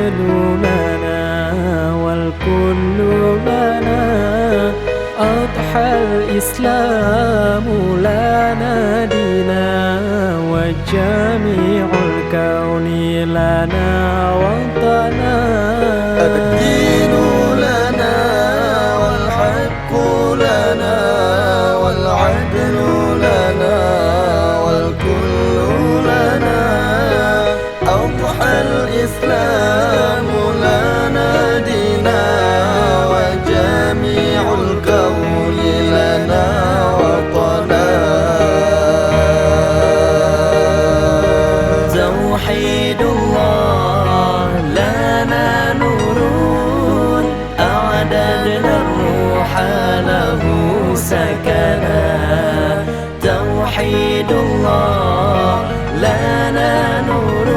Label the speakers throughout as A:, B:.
A: والعدل لنا والكل لنا. أضحى الإسلام لنا دينا وجميع الكون لنا وطنا.
B: الدين لنا والحق لنا والعدل لنا والكل لنا. أضحى الإسلام لنا دينا وجميع الكون لنا وطنا.
A: توحيد الله لنا نور أعددنا الروح له سكنا. توحيد الله لنا نور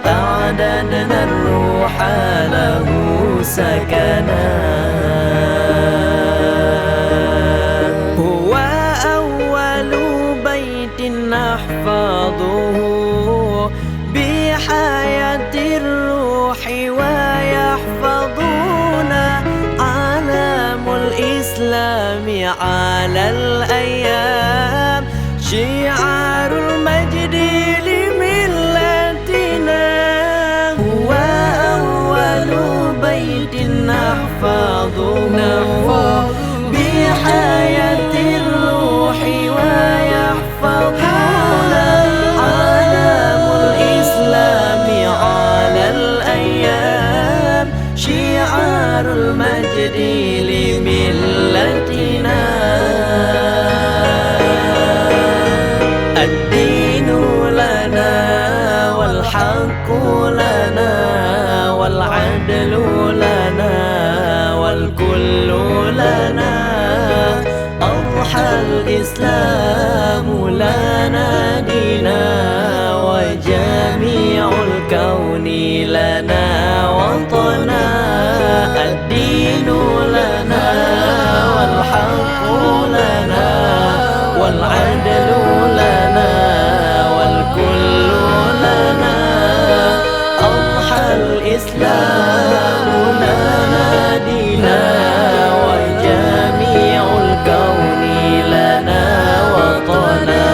A: أعددنا الروح له سكنا. هو أول بيت نحفظه بحياة الروح ويحفظنا. علم الإسلام على الأيام شعار المجد لملتنا. هو أول بيت نحفظه بحياة الروح ويحفظنا. علم الإسلام على الأيام شعار المجد لملتنا. الدين لنا والحق لنا والعدل لنا والكل لنا. أضحى الإسلام لنا دينا وجميع الكون لنا وطنا. الدين لنا والحق لنا والعدل لنا والكل لنا. أضحى الإسلام لنا دينا وجميع الكون لنا وطنا.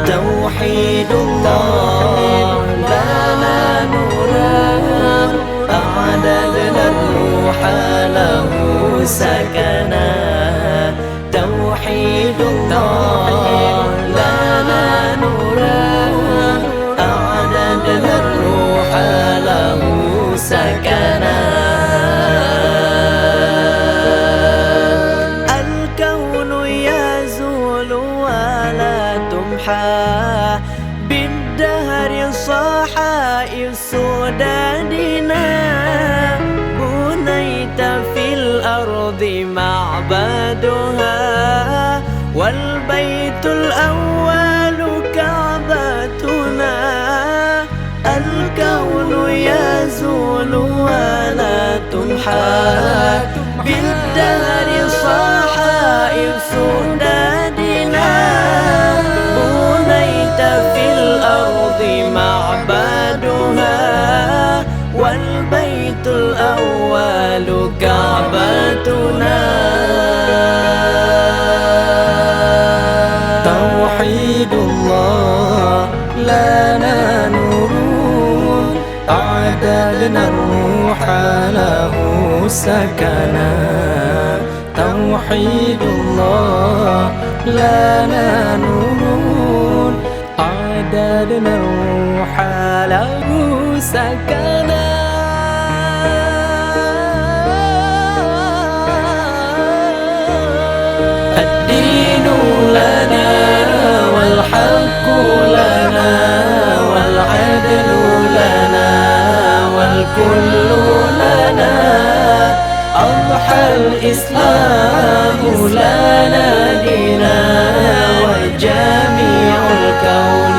A: توحيد الله لنا نور أعددنا الروح له سكنا. توحيد الله لنا نور أعددنا الروح له سكنا. الكون يزول ولا تمحى بالدهر صحائف سدادنا. بنيت في الأرض معبدها والبيت الأول كعبتنا. الكون يزول ولا تمحى بالدهر صحائف سدادنا. بنيت في الأرض معبدها والبيت الأول كعبتنا. توحيد الله لنا نور أعددنا الروح له سكنا. توحيد الله لنا نور أعددنا الروح له سكنا. الدين لنا والحق لنا والعدل لنا والكل لنا. أضحى الإسلام لنا دينا وجميع الكون